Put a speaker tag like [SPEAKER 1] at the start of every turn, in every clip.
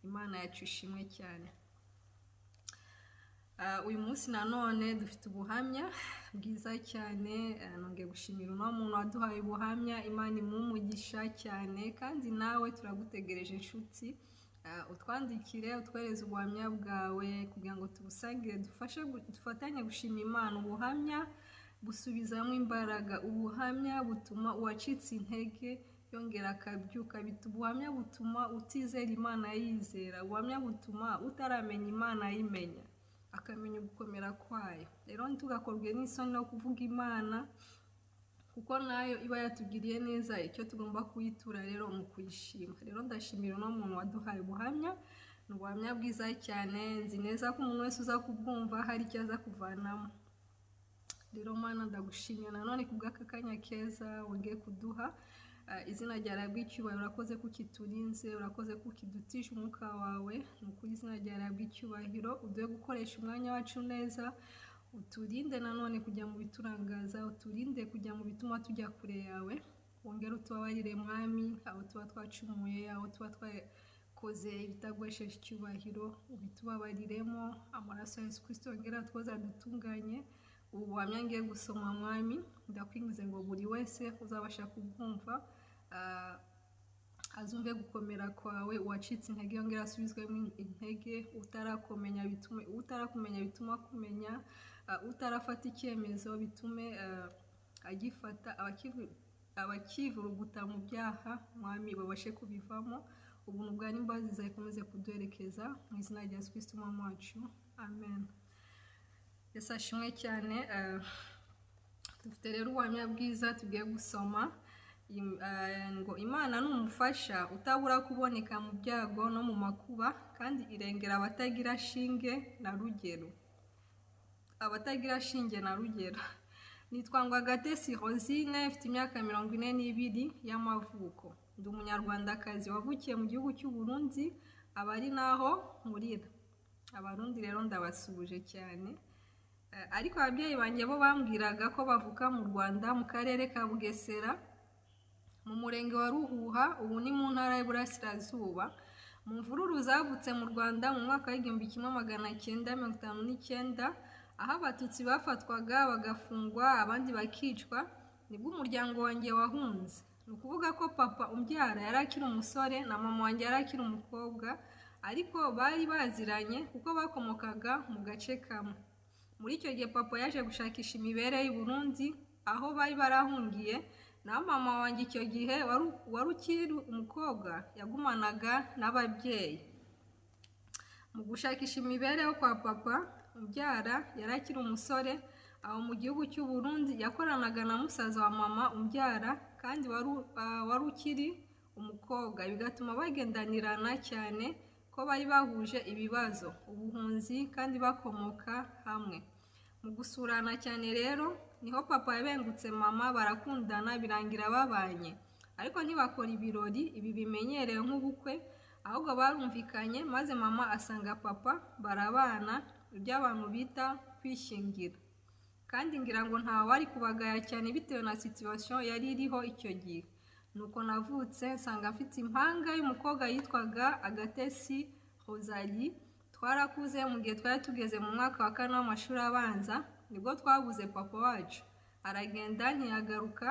[SPEAKER 1] Imana yacu ishimwe cyane. Uyu munsi nanone dufite ubuhamya bwiza cyane. Nongeye gushimira uno muntu waduhaye ubuhamya. Imana imumugisha cyane, kandi nawe turagutegereje inshuti. Utwandikire utwereze ubuhamya bwawe kugira ngo tubusangire, dufatanye gushima Imana. Ubuhamya busubizamo imbaraga, ubuhamya butuma uwacitse intege yongera akabyuka, ubuhamya butuma utizera Imana yizera, ubuhamya butuma utaramenya Imana yimenya, akamenya gukomera kwayo. Rero ntitugakorwe n'isoni no kuvuga Imana, kuko nayo iba yatugiriye neza. Icyo tugomba kuyitura rero mu kuyishima. Rero ndashimira uno muntu waduhaye ubuhamya. Ni ubuhamya bwiza cyane. Nzi neza ko umuntu wese uza kubwumva hari icyo aza kuvanamo. Rero Mana ndagushimira nanone kubw'aka kanya keza wongeye kuduha. Izina ryawe ry'icyubahiro, urakoze ko ukiturinze, urakoze ko ukidutije umwuka wawe. Ni ukuri izina ryawe ry'icyubahiro, uduhe gukoresha umwanya wacu neza. Uturinde nanone kujya mu biturangaza, uturinde kujya mu bituma tujya kure yawe. Wongere utubabarire Mwami, aho tuba twacumuye, aho tuba twakoze ibitagwesheje icyubahiro, ubitubabariremo. Amaraso ya Yesu Kristo yongere atwoza dutunganye. Ubu buhamya ngiye gusoma Mwami, ndakwingize ngo buri wese uzabasha kubwumva azumve gukomera kwawe. Uwacitse intege yongera asubizwemo intege, utarakumenya bituma kumenya, utarafata icyemezo bitume agifata, abakivuruguta mu byaha Mwami babashe kubivamo. Ubuntu bwawe n'imbabazi zawe bikomeze kuduherekeza, mu izina rya Yesu Kristo Umwami wacu, amen. Yesu ashimwe cyane. Dufite rero ubuhamya bwiza tugiye gusoma. Ngo Imana ni umufasha utabura kuboneka mu byago no mu makuba, kandi irengera abatagira shinge na rugero. Abatagira shinge na rugero. Nitwa Ngwagatesi Rosine, mfite imyaka 42 y'amavuko. Ndi umunyarwandakazi wavukiye mu gihugu cy'u Burundi, abari naho nkurira. Abarundi rero ndabasubuje cyane. Ariko ababyeyi banjye bo bambwiraga ko bavuka mu Rwanda, mu karere ka Bugesera, mu murenge wa Ruhuha, ubu ni mu ntara y'Iburasirazuba. Mu mvururu zavutse mu Rwanda mu mwaka w'1959, aho abatutsi bafatwaga bagafungwa abandi bakicwa, nibwo umuryango wanjye wahunze. Ni ukuvuga ko papa umbyara yari akiri umusore na mama wanjye yari akiri umukobwa, ariko bari baziranye kuko bakomokaga mu gace kamwe. Muri icyo gihe papa yaje gushakisha imibereho y'u Burundi aho bari barahungiye, na mama wanjye icyo gihe wari ukiri umukobwa yagumanaga n'ababyeyi. Mu gushakisha imibereho kwa papa umbyara yari akiri umusore, aho mu gihugu cy'u Burundi yakoranaga na musaza wa mama umbyara kandi wari ukiri umukobwa, bigatuma bagendanirana cyane ko bari bahuje ibibazo, ubuhunzi, kandi bakomoka hamwe. Mu gusurana cyane rero niho papa yabengutse mama, barakundana birangira babanye, ariko ntibakora ibirori ibi bimenyerewe nk'ubukwe, ahubwo barumvikanye maze mama asanga papa barabana, ibyo abantu bita kwishingira. Kandi ngira ngo ntawe wari kubagaya cyane bitewe na situation yari iriho icyo gihe. Nuko navutse nsanga mfite impanga y'umukobwa yitwaga Agatesi Rosalie. Twarakuze mu gihe twari tugeze mu mwaka wa 4 w'amashuri abanza, nibwo twabuze papa wacu. Aragenda ntiyagaruka,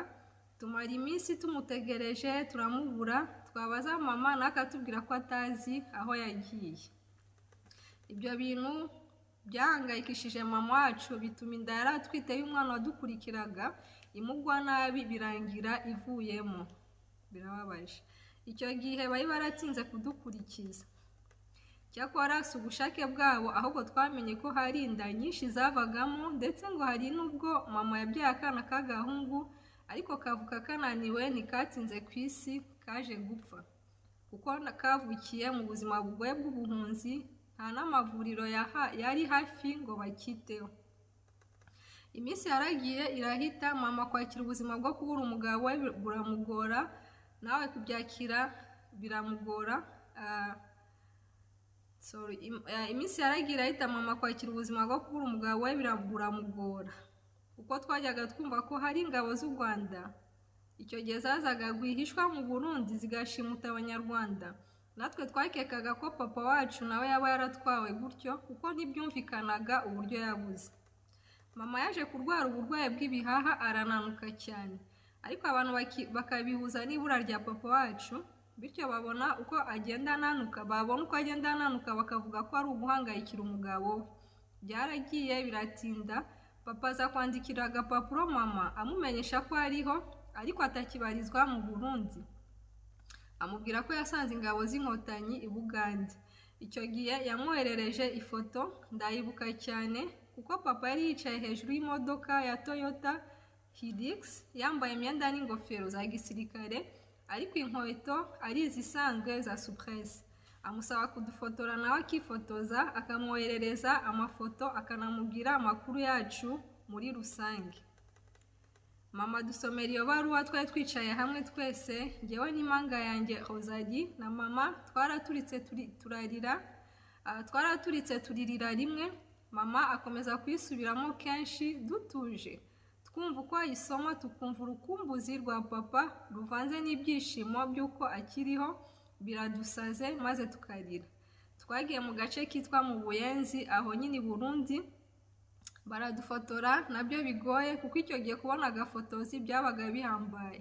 [SPEAKER 1] tumara iminsi tumutegereje turamubura, twabaza mama nakatubwira ko atazi aho yagiye. Ibyo bintu byahangayikishije mama wacu, bituma inda yari atwite y'umwana wadukurikiraga imugwa nabi, birangira ivuyemo. Birababaje. Icyo gihe bari baratinze kudukurikiza. Cyakora si ubushake bwabo, ahubwo twamenye ko hari inda nyinshi zavagamo, ndetse ngo hari n'ubwo mama yabyaye akana k'agahungu, ariko kavuka kananiwe, ntikatinze ku isi, kaje gupfa kuko kavukiye mu buzima bugoye bw'ubuhunzi, nta n'amavuriro yari hafi ngo bakiteho. Iminsi yaragiye irahita, mama kwakira ubuzima bwo kubura umugabo we buramugora, nawe kubyakira biramugora. Iminsi yaragiye irahita, mama kwakira ubuzima bwo kubura umugabo we buramugora, kuko twajyaga twumva ko hari ingabo z'u Rwanda icyo gihe zazaga rwihishwa mu Burundi zigashimuta abanyarwanda, natwe twakekaga ko papa wacu nawe yaba yaratwawe gutyo kuko ntibyumvikanaga uburyo yabuze. Mama yaje kurwara uburwayi bw'ibihaha arananuka cyane, ariko abantu bakabihuza n'ibura rya papa wacu, bityo babona uko agenda ananuka bakavuga ko ari uguhangayikira umugabo we. Byaragiye biratinda, papa aza kwandikira agapapuro mama amumenyesha ko ariho ariko atakibarizwa mu Burundi, amubwira ko yasanze ingabo z'inkotanyi i Bugande. Icyo gihe yamwoherereje ifoto, ndayibuka cyane kuko papa yari yicaye hejuru y'imodoka ya Toyota Hilux yambaye imyenda n'ingofero za gisirikare, ariko inkweto ari izisanzwe za Supresse. Amusaba kudufotora nawe akifotoza, akamwoherereza amafoto akanamubwira amakuru yacu muri rusange. Mama dusomera iyo baruwa, twari twicaye hamwe twese, njyewe n'impanga yanjye Rosalie na mama twaraturitse turirira rimwe. Mama akomeza kuyisubiramo kenshi dutuje, twumva uko ayisoma, tukumva urukumbuzi rwa papa ruvanze n'ibyishimo by'uko akiriho, biradusaze maze tukarira. Twagiye mu gace kitwa mu Buyenzi aho nyine i Burundi, baradufotora nabyo bigoye kuko icyo gihe kubona agafotozi byabaga bihambaye.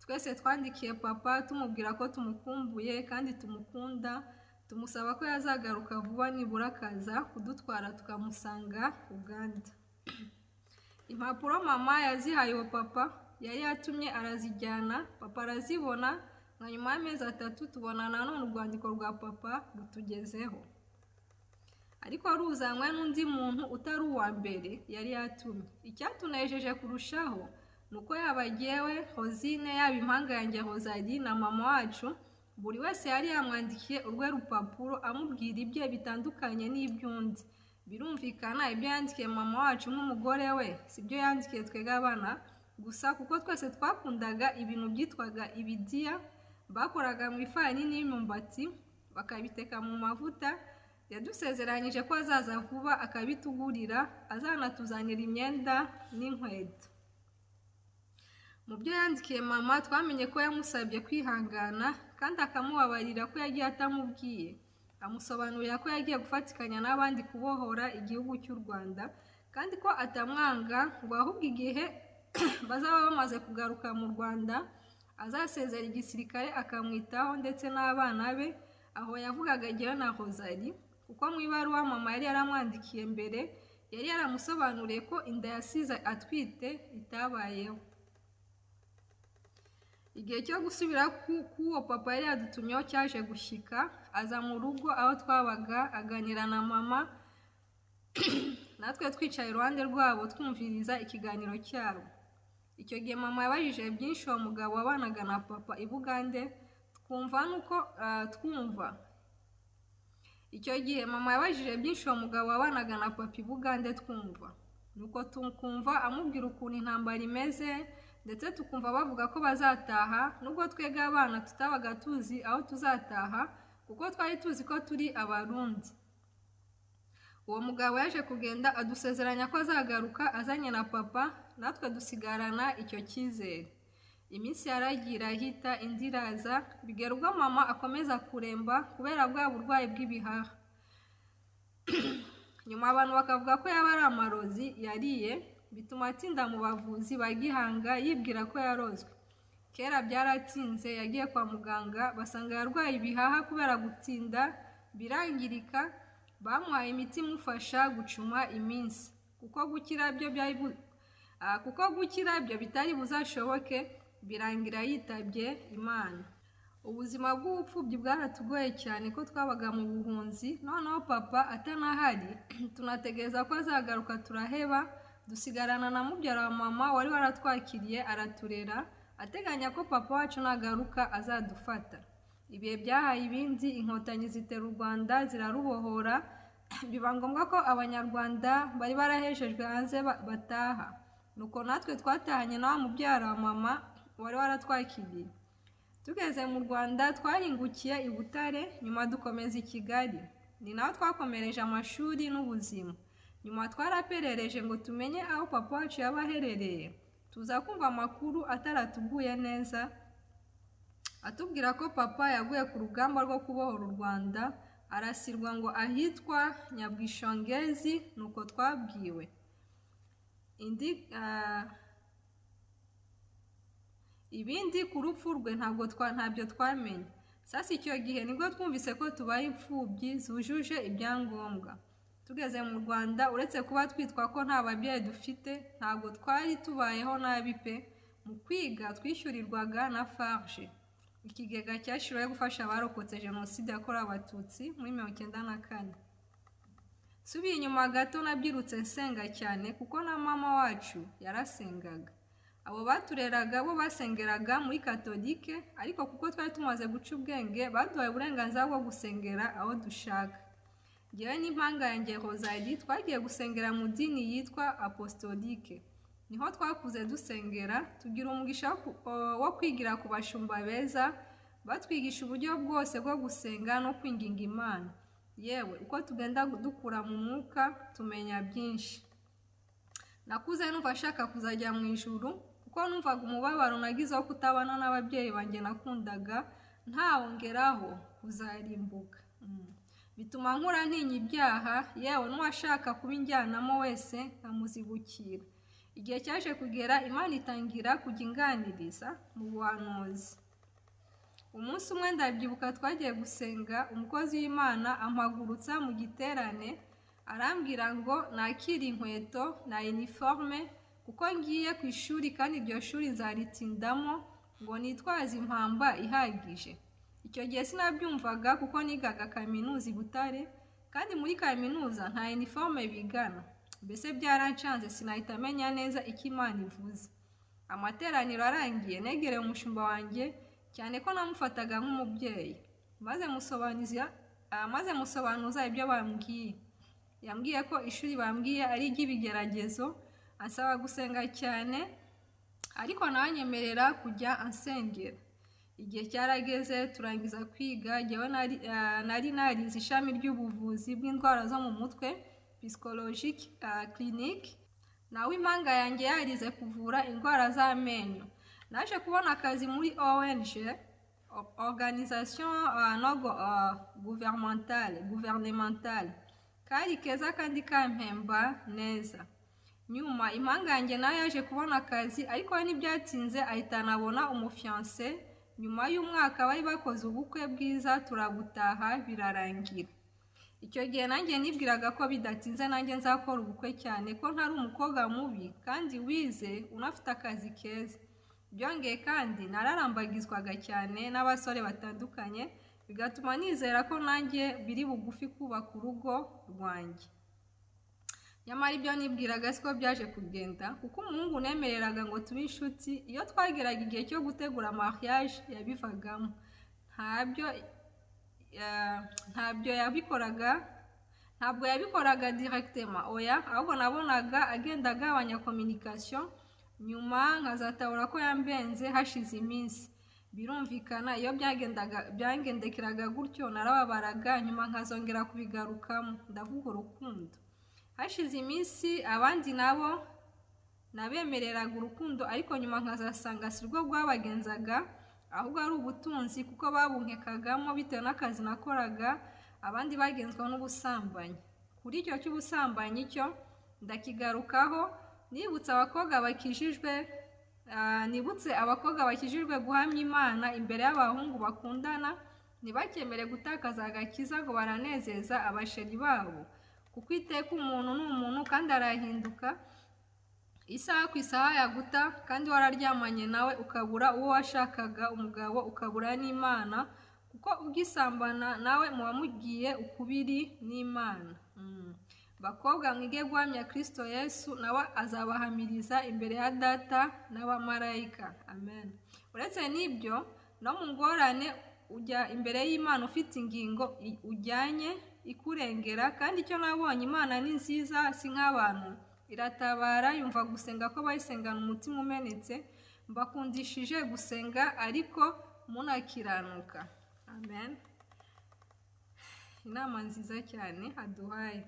[SPEAKER 1] Twese twandikiye papa tumubwira ko tumukumbuye kandi tumukunda, tumusaba ko yazagaruka vuba nibura akaza kudutwara tukamusanga Uganda. Impapuro mama yazihaye uwo papa yari yatumye arazijyana, papa arazibona, nka nyuma y'amezi 3 tubona nanone urwandiko rwa papa rutugezeho, ariko ruzanywe n'undi muntu utari uwa mbere yari yatumye. Icyatunejeje kurushaho nuko yaba jyewe Rosine, yaba impanga yanjye Rosalie na mama wacu, buri wese yari yamwandikiye urwe rupapuro amubwira ibye bitandukanye n'iby'undi. Birumvikana ibyo yandikiye mama wacu nk'umugore we sibyo yandikiye twega abana gusa, kuko twese twakundaga ibintu byitwaga ibidiya bakoraga mu ifarini y'imyumbati bakabiteka mu mavuta. Yadusezeranyije ko azaza vuba akabitugurira, azanatuzanira imyenda n'inkweto. Mu byo yandikiye mama twamenye ko yamusabye kwihangana kandi akamubabarira ko yagiye atamubwiye, amusobanurira ko yagiye gufatikanya n'abandi kubohora igihugu cy'u Rwanda, kandi ko atamwanga, ngo ahubwo igihe bazaba bamaze kugaruka mu Rwanda azasezera igisirikare akamwitaho ndetse n'abana be. Aho yavugaga jyewe na Rosalie, kuko mu ibaruwa mama yari yaramwandikiye mbere yari yaramusobanuriye ko inda yasize atwite itabayeho. Igihe cyo gusubira k'uwo papa yari yadutumyeho cyaje gushyika, aza mu rugo aho twabaga aganira na mama natwe twicaye iruhande rwabo twumviriza ikiganiro cyabo. Icyo gihe mama yabajije byinshi uwo mugabo wabanaga na papa i Bugande, nuko tukumva amubwira ukuntu intambara imeze, ndetse tukumva bavuga ko bazataha, nubwo twega abana tutabaga tuzi aho tuzataha kuko twari tuzi ko turi Abarundi. Uwo mugabo yaje kugenda adusezeranya ko azagaruka azanye na papa, natwe dusigarana icyo cyizere. Iminsi yaragira hita indi iraza, bigera ubwo mama akomeza kuremba kubera bwa burwayi bw'ibihaha. Nyuma abantu bakavuga ko yaba ari amarozi yariye, bituma atinda mu bavuzi ba Gihanga yibwira ko yarozwe. Kera byaratinze, yagiye kwa muganga basanga yarwaye ibihaha kubera gutinda birangirika, bamuhaye imiti imufasha gucuma iminsi, kuko gukira byo bitari buzashoboke, birangira yitabye Imana. Ubuzima bw'ubupfubyi bwaratugoye cyane ko twabaga mu buhunzi, noneho papa atanahari tunategereza ko azagaruka turaheba, dusigarana na mubyara wa mama wari waratwakiriye araturera, ateganya ko papa wacu nagaruka azadufata. Ibihe byahaye ibindi, inkotanyi zitera u Rwanda zirarubohora, biba ngombwa ko abanyarwanda bari barahejejwe hanze bataha, nuko natwe twatahanye na wa mubyara wa mama wari waratwakiriye. Tugeze mu Rwanda twaringukiye i Butare, nyuma dukomeza i Kigali, ni naho twakomereje amashuri n'ubuzima. Nyuma twaraperereje ngo tumenye aho papa wacu yaba aherereye, tuza kumva amakuru ataratuguye neza, atubwira ko papa yaguye ku rugamba rwo kubohora u Rwanda, arasirwa ngo ahitwa Nyabwishongezi, nuko twabwiwe. Ibindi ku rupfu rwe ntabyo twamenye. Sasa icyo gihe nibwo twumvise ko tubaye imfubyi zujuje ibyangombwa. Tugeze mu Rwanda, uretse kuba twitwa ko nta babyeyi dufite, ntabwo twari tubayeho nabi pe. Mu kwiga twishyurirwaga na FARG, ikigega cyashyiriweho gufasha abarokotse Jenoside yakorewe Abatutsi muri 1994. Subiye inyuma gato nabyirutse nsenga cyane kuko na mama wacu yarasengaga. Abo batureraga bo basengeraga muri Katolike, ariko kuko twari tumaze guca ubwenge baduhaye uburenganzira bwo gusengera aho dushaka. Ngewe n'impanga yanjye Rosalie twagiye gusengera mu dini yitwa Apostolike. Niho twakuze dusengera, tugira umugisha wo kwigira ku bashumba beza, batwigisha uburyo bwose bwo gusenga no kwinginga Imana. Yewe uko tugenda dukura mu mwuka tumenya byinshi. Nakuze numva ashaka kuzajya mu ijuru kuko numvaga umubabaro nagize wo kutabana n'ababyeyi banjye nakundaga, ntawongeraho kuzarimbuka. Bituma nkura ntinya ibyaha, yewe n'uwashaka kubinjyanamo wese nkamuzibukira. Igihe cyaje kugera Imana itangira kujya inganiriza mu buhanuzi. Umunsi umwe ndabyibuka twagiye gusenga, umukozi w'Imana ampagurutsa mu giterane, arambwira ngo nakire inkweto na uniforme kuko ngiye ku ishuri kandi iryo shuri nzaritindamo, ngo nitwaze impamba ihagije. Icyo gihe sinabyumvaga kuko nigaga kaminuza i Butare, kandi muri kaminuza nta uniforme bigana. Mbese byarancanze sinahita menya neza icyo Imana ivuze. Amateraniro arangiye negereye umushumba wanjye cyane ko namufataga nk'umubyeyi, maze musobanuza ibyo bambwiye. Yambwiye ko ishuri bambwiye ari iry'ibigeragezo, ansaba gusenga cyane, ariko nanyemerera kujya ansengera. Igihe cyarageze turangiza kwiga, jyewe nari narize ishami ry'ubuvuzi bw'indwara zo mu mutwe, psychologique clinique, nawe impanga yanjye yarize kuvura indwara z'amenyo. Naje kubona akazi muri ONG, organisation gouvernementale, kari keza kandi kampemba neza. Nyuma impanga yanjye nayo yaje kubona akazi, ariko we ntibyatinze ahita anabona umufiance. Nyuma y'umwaka bari bakoze ubukwe bwiza turabutaha birarangira. Icyo gihe nanjye nibwiraga ko bidatinze nanjye nzakora ubukwe cyane ko ntari umukobwa mubi kandi wize unafite akazi keza. Byongeye kandi nararambagizwaga cyane n'abasore batandukanye, bigatuma nizera ko nanjye biri bugufi kubaka urugo rwanjye. Nyamara ibyo nibwiraga siko byaje kugenda, kuko umuhungu nemereraga ngo tube inshuti, iyo twageraga igihe cyo gutegura mariage yabivagamo. Ntabwo yabikoraga directement, oya, ahubwo nabonaga agenda agabanya communication, nyuma nkazatahura ko yambenze hashize iminsi. Birumvikana iyo byangendekeraga gutyo narababaraga, nyuma nkazongera kubigarukamo, ndavuga urukundo. Hashize iminsi abandi nabo nabemereraga urukundo, ariko nyuma nkazasanga si rwo rwabagenzaga, ahubwo ari ubutunzi kuko babunkekagamo bitewe n'akazi nakoraga. Abandi bagenzwa n'ubusambanyi. Kuri icyo cy'ubusambanyi cyo ndakigarukaho, nibutse abakobwa bakijijwe guhamya Imana imbere y'abahungu bakundana, ntibakemere gutakaza agakiza ngo baranezeza abasheri babo, kuko iteka umuntu ni umuntu kandi arahinduka. Isaha ku isaha yaguta, kandi wararyamanye nawe ukabura uwo washakaga, umugabo ukabura n'Imana, kuko ubwisambana nawe muba mugiye ukubiri n'Imana. Bakobwa mwige guhamya Kristo Yesu, nawe azabahamiriza imbere ya Data n'abamarayika. Amen. Uretse n'ibyo, no mu ngorane ujya imbere y'Imana ufite ingingo ujyanye ikurengera, kandi icyo nabonye Imana ni nziza, si nk'abantu, iratabara, yumva gusenga ko bayisengana umutima umenetse. Mbakundishije gusenga ariko munakiranuka. Amen. Inama nziza cyane aduhaye.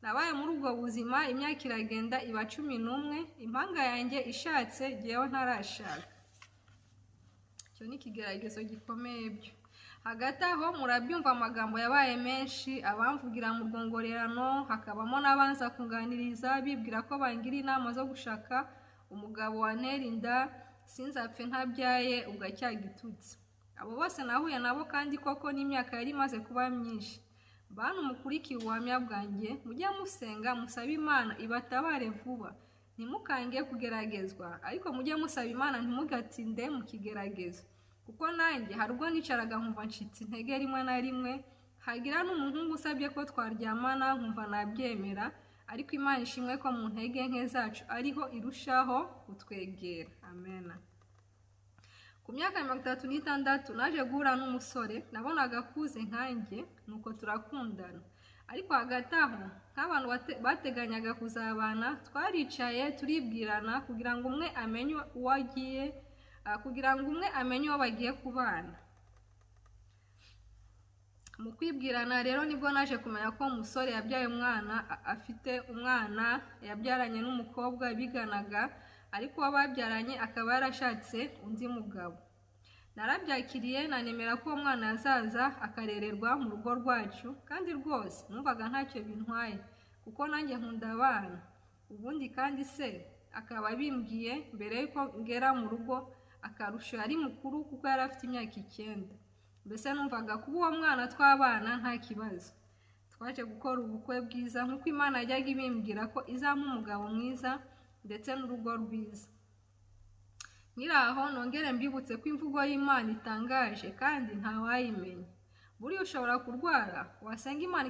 [SPEAKER 1] Nabaye muri ubwo buzima imyaka iragenda iba 11, impanga yanjye ishatse jyewe ntarashaka. icyo ni ikigeragezo gikomeye byo. Hagati aho murabyumva amagambo yabaye menshi, abamvugira mu rwongorerano, hakabamo n'abanza kunganiriza bibwira ko bangira inama zo gushaka umugabo wantera inda sinzapfe ntabyaye ugacyagitutse. Abo bose nahuye nabo kandi koko n'imyaka yari imaze kuba myinshi. Bantu mukurikiye ubuhamya bwanjye, mujye musenga musabe Imana ibatabare vuba, ntimukange kugeragezwa, ariko mujye musaba Imana ntimugatinde mu kigeragezo. Kuko nanjye hari ubwo nicaraga nkumva ncitse intege rimwe na rimwe, hagira n'umuhungu usabye ko twaryamana nkumva nabyemera, ariko Imana ishimwe ko mu ntege nke zacu ariho irushaho kutwegera. Amen. Ku myaka 36 naje guhura n'umusore nabonaga akuze nkanjye, nuko turakundana. Ariko hagati aho nk'abantu bateganyaga kuzabana, twaricaye turibwirana kugira ngo umwe amenye uwo bagiye kubana. Mu kwibwirana rero nibwo naje kumenya ko umusore yabyaye umwana, afite umwana yabyaranye n'umukobwa biganaga, ariko uwo babyaranye akaba yarashatse undi mugabo. Narabyakiriye nanemera ko uwo mwana yazaza akarererwa mu rugo rwacu, kandi rwose numvaga ntacyo bintwaye kuko nanjye nkunda abana. Ubundi kandi se akaba bimbwiye mbere yuko ngera mu rugo, akarusho yari mukuru kuko yari afite imyaka 9. Mbese numvaga kuba uwo mwana twabana nta kibazo. Twaje gukora ubukwe bwiza nk'uko Imana yajyaga ibimbwira ko izampa umugabo mwiza ndetse n'urugo rwiza. Nyiraho nongere mbibutse ko imvugo y'Imana itangaje kandi ntawayimenya. Buriya ushobora kurwara, wasenga Imana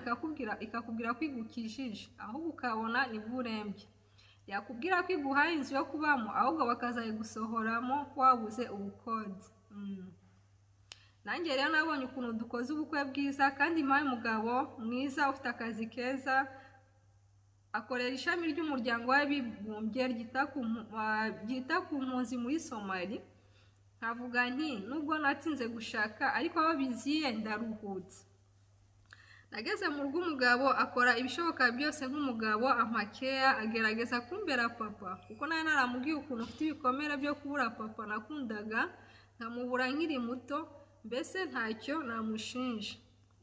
[SPEAKER 1] ikakubwira ko igukijije, ahubwo ukabona nibwo urembye. Yakubwira ko iguhaye inzu yo kubamo, ahubwo bakazayigusohoramo wabuze ubukode. Nanjye rero nabonye ukuntu dukoze ubukwe bwiza, kandi mpaye umugabo mwiza ufite akazi keza, akorera ishami ry'umuryango w'abibumbye ryita ku mpunzi muri Somali. Nkavuga nti nubwo natinze gushaka, ariko aho biziye ndaruhutse. Nageze mu rugo, umugabo akora ibishoboka byose nk'umugabo, ampakeya, agerageza kumbera papa, kuko nari naramubwiye ukuntu ufite ibikomere byo kubura papa nakundaga, nkamubura nkiri muto, mbese ntacyo namushinja.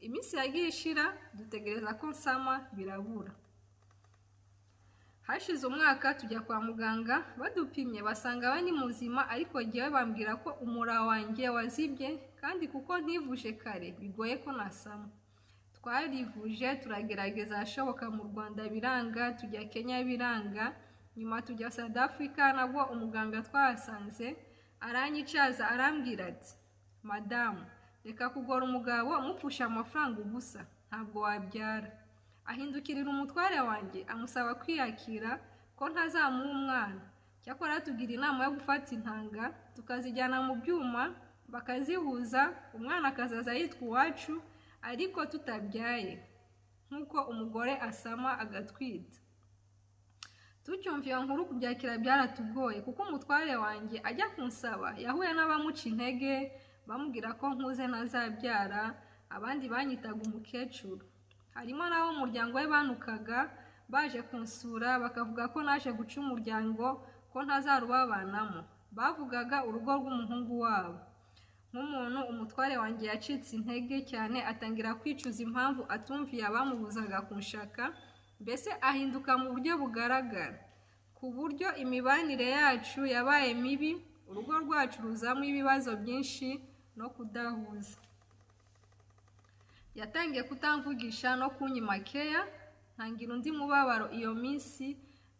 [SPEAKER 1] Iminsi yagiye ishira, dutegereza ko nsama, birabura. Hashize umwaka tujya kwa muganga, badupimye basanga we ni muzima, ariko jyewe bambwira ko umura wanjye wazibye, kandi kuko ntivuje kare bigoye ko nasama. Twarivuje turagerageza ashoboka mu Rwanda biranga, tujya Kenya biranga, nyuma tujya South Africa, nabwo umuganga twahasanze aranyicaza arambwira ati, madamu reka kugora umugabo mupfusha amafaranga ubusa, ntabwo wabyara. Ahindukirira umutware wanjye amusaba kwiyakira ko ntazamuha umwana. Cyakora tugira inama yo gufata intanga tukazijyana mu byuma bakazihuza, umwana akazaza yitwa uwacu ariko tutabyaye, nk'uko umugore asama agatwita. Tucyumva iyo nkuru kubyakira byaratugoye, kuko umutware wanjye ajya kunsaba yahuye n'abamuca intege bamubwira ko nkuze ntazabyara, abandi banyitaga umukecuru. Harimo n'abo umuryango we banukaga baje kunsura, bakavuga ko naje guca umuryango, ko ntazarubabanamo. Bavugaga urugo rw'umuhungu wabo. Nk'umuntu umutware wanjye yacitse intege cyane, atangira kwicuza impamvu atumviye abamubuzaga kunshaka, mbese ahinduka mu buryo bugaragara, ku buryo imibanire yacu yabaye mibi, urugo rwacu ruzamo ibibazo byinshi no kudahuza. Yatangiye kutamvugisha no kunyima keya, ntangira undi mubabaro iyo minsi,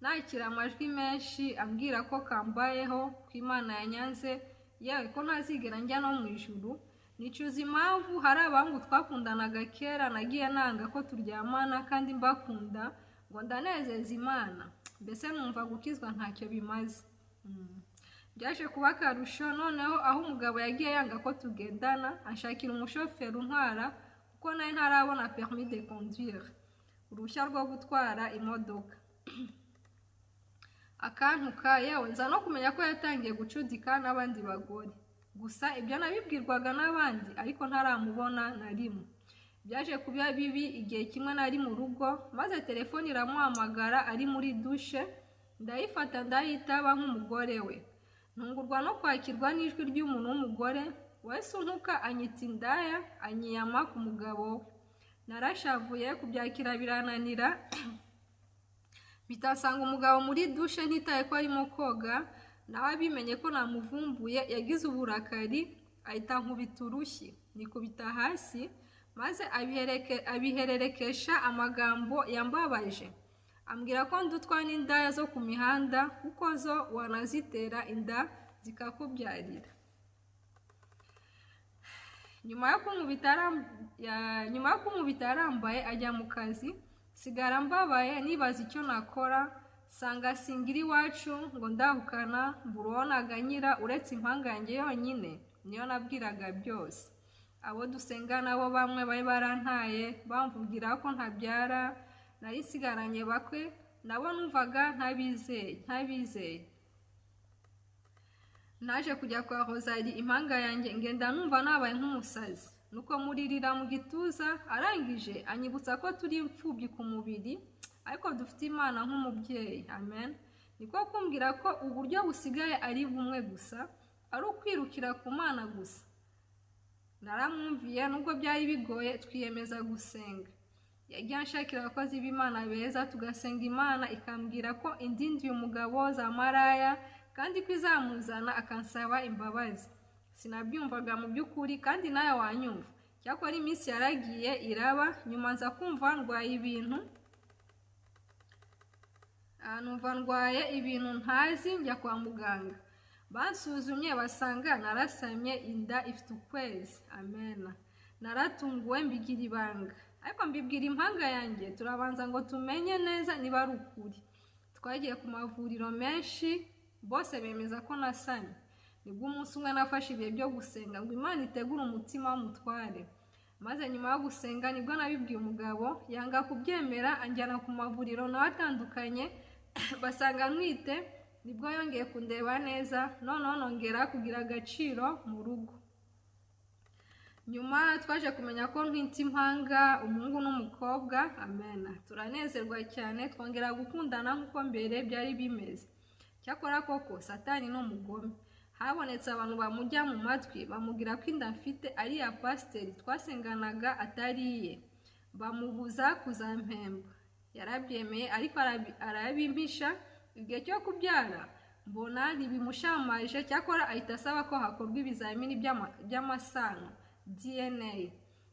[SPEAKER 1] nakira amajwi menshi ambwira ko kambayeho, ko Imana yanyanze, yewe ko ntazigera njya no mu ijuru. Nicuza impamvu hari abangu twakundanaga kera nagiye nanga ko turyamana kandi mbakunda, ngo ndanezeza Imana, mbese numva gukizwa ntacyo bimaze. Byaje kuba akarusho noneho aho umugabo yagiye yanga ko tugendana, anshakira umushoferi untwara, kuko nari ntarabona permis de conduire, uruhushya rwo gutwara imodoka. Akantuka, yewe nza no kumenya ko yatangiye gucudika n'abandi bagore. Gusa ibyo nabibwirwaga n'abandi, ariko ntaramubona na rimwe. Byaje kuba bibi igihe kimwe nari mu rugo, maze telefone iramuhamagara ari muri dushe, ndayifata ndayitaba nk'umugore we. ntungurwa no kwakirwa n'ijwi ry'umuntu w'umugore wese untuka anyita indaya, anyiyama ku mugabo we. Narashavuye kubyakira birananira bitasanga umugabo muri dushe ntitaye ko arimo koga, nawe abimenye ko namuvumbuye yagize uburakari ahita nkubita urushyi, nikubita hasi maze abihererekesha amagambo yambabaje, ambwira ko ndutwa n'indaya zo ku mihanda kuko zo wanazitera inda zikakubyarira. Nyuma yo kumubita yarambaye ajya mu kazi, sigara mbabaye nibaza icyo nakora, sanga singira iwacu ngo ndahukana mbura uwo naganyira uretse impanga yanjye yonyine niyo nabwiraga byose. Abo dusenga nabo bamwe bari barantaye bamvugira ko ntabyara, nari nsigaranye bakwe nabo numvaga ntabizeye. Naje kujya kwa Rozari impanga yanjye ngenda numva nabaye nk'umusazi, nuko muririra mu gituza, arangije anyibutsa ko turi imfubyi ku mubiri ariko dufite Imana nk'umubyeyi. Amen. Niko kumbwira ko uburyo busigaye ari bumwe gusa, ari ukwirukira ku Mana gusa. Naramwumviye nubwo byari bigoye, twiyemeza gusenga. Yagiye anshakira abakozi b'Imana beza tugasenga, Imana ikambwira ko indindiye umugabo za maraya kandi ko izamuzana akansaba imbabazi. Sinabyumvaga mu by'ukuri kandi nawe wanyumva. Cyakora iminsi yaragiye iraba, nyuma nza kumva ndwaye ibintu ntazi, njya kwa muganga. Bansuzumye basanga narasamye inda ifite ukwezi. Amen. Naratunguwe mbigira ibanga, ariko mbibwira impanga yanjye turabanza ngo tumenye neza niba ari ukuri. Twagiye ku mavuriro menshi, bose bemeza ko nasamye. Nibwo umunsi umwe nafashe ibihe byo gusenga ngo Imana itegure umutima w'umutware, maze nyuma yo gusenga nibwo nabibwiye umugabo, yanga kubyemera anjyana ku mavuriro nawe atandukanye, basanga ntwite. Nibwo yongeye kundeba neza, noneho nongera kugira agaciro mu rugo. Nyuma twaje kumenya ko ntwite impanga, umuhungu n'umukobwa. Amen. Turanezerwa cyane, twongera gukundana nk'uko mbere byari bimeze. Cyakora koko Satani ni umugome. Habonetse abantu bamujya mu matwi bamubwira ko inda mfite ari iya pasiteri twasenganaga atari iye, bamubuza kuzampemba. Yarabyemeye ariko arabimpisha. Igihe cyo kubyara mbona ntibimushamaje, cyakora ahita asaba ko hakorwa ibizamini by'amasano DNA.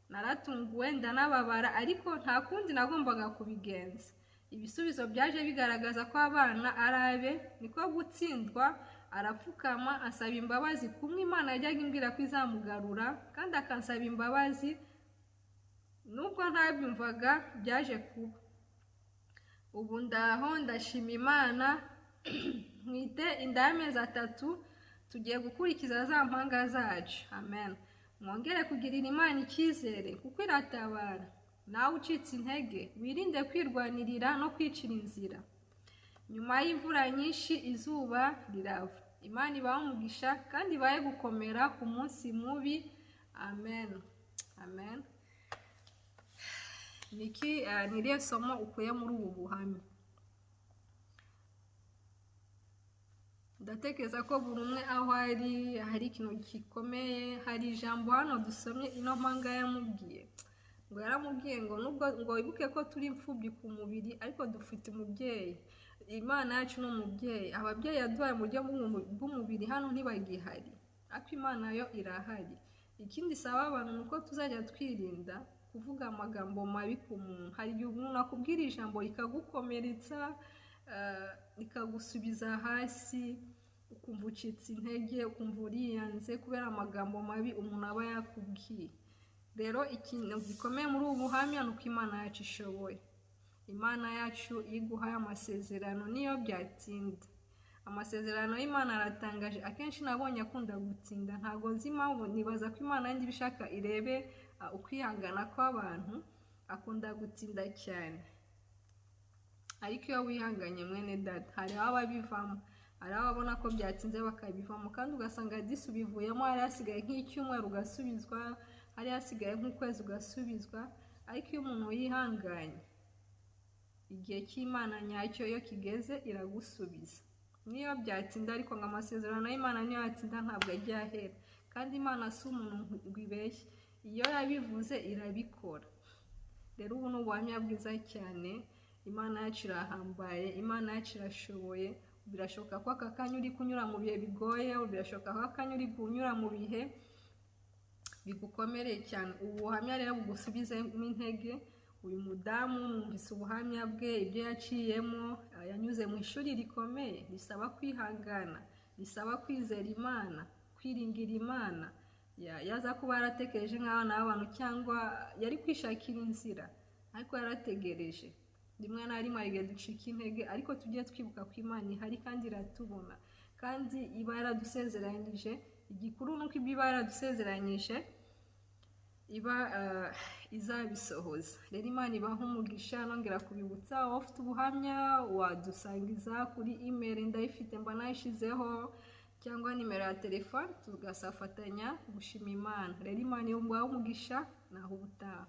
[SPEAKER 1] Naratunguwe ndanababara, ariko nta kundi nagombaga kubigenza. Ibisubizo byaje bigaragaza ko abana ari abe. Niko gutsindwa, arapfukama asaba imbabazi kumwe Imana yajyaga imbwira ko izamugarura, kandi akansaba imbabazi nubwo ntabyumvaga byaje kuba. Ubu ndaho ndashima Imana, ntwite inda y'amezi 3, tugiye gukurikiza za mpanga zacu. Amen. Mwongere kugirira Imana icyizere kuko iratabara. Nawe ucitse intege wirinde kwirwanirira no kwicira inzira. Nyuma y'imvura nyinshi izuba rirava. Imana ibahe umugisha kandi ibahe gukomera ku munsi mubi. Amen. Amen. Niki niriye somo ukuye muri ubu buhamya? Ndatekereza ko buri umwe aho hari ikintu gikomeye. Hari ijambo hano dusomye, ino mpanga yamubwiye ngo yaramubwiye ngo nubwo ngo wibuke ko turi imfubyi ku mubiri ariko dufite umubyeyi. Imana yacu ni umubyeyi. Ababyeyi yaduhaye mu buryo bw'umubiri hano ntibagihari, ariko Imana yo irahari. Ikindi saba abantu nuko tuzajya twirinda kuvuga amagambo mabi ku muntu. Hari igihe umuntu akubwira ijambo rikagukomeretsa, rikagusubiza hasi, ukumva ucitse intege, ukumva uriyanze kubera amagambo mabi umuntu aba yakubwiye. Rero ikintu gikomeye muri ubu buhamya ni uko Imana yacu ishoboye. Imana yacu iguhaye amasezerano niyo byatinda. Amasezerano y'Imana aratangaje. Akenshi nabonye akunda gutinda, ntago nzi impamvu. Nibaza ko Imana yindi bishaka irebe ukwihangana kw'abantu, akunda gutinda cyane. Ariko iyo wihanganye mwene data, hari ababivamo, hari ababona ko byatinze bakabivamo, kandi ugasanga disubivuyemo, hari hasigaye nk'icyumweru ugasubizwa, hari hasigaye nk'ukwezi ugasubizwa. Ariko iyo umuntu yihanganye, igihe cy'Imana nyacyo iyo kigeze iragusubiza. niyo byatsinda ariko ngo amasezerano y'Imana niyo yatsinda ntabwo ajya ahera, kandi Imana si umuntu ngo ibeshye, iyo yabivuze irabikora. Rero ubu ni ubuhamya bwiza cyane, Imana yacu irahambaye, Imana yacu irashoboye. Birashoboka ko aka kanya uri kunyura mu bihe bigoye, birashoboka ko aka kanya uri kunyura mu bihe bigukomereye cyane. Ubu buhamya rero bugusubizemo intege. Uyu mudamu mwumvise ubuhamya bwe, ibyo yaciyemo, yanyuze mu ishuri rikomeye risaba kwihangana, risaba kwizera Imana, kwiringira Imana. Yaza kuba yaratekereje nk'abana b'abantu cyangwa yari kwishakira inzira, ariko yarategereje. Rimwe na rimwe igihe ducika intege, ariko tujye twibuka ko Imana ihari kandi iratubona, kandi iba yaradusezeranyije. Igikuru ni uko ibyo iba yaradusezeranyije iba izabisohoza. Rero Imana ibaha umugisha. Nongera kubibutsa, wowe ufite ubuhamya wadusangiza kuri email ndayifite mba nayishyizeho, cyangwa nimero ya telefone tugasafatanya gushima Imana. Rero Imana ibaha umugisha, naho ubutaha.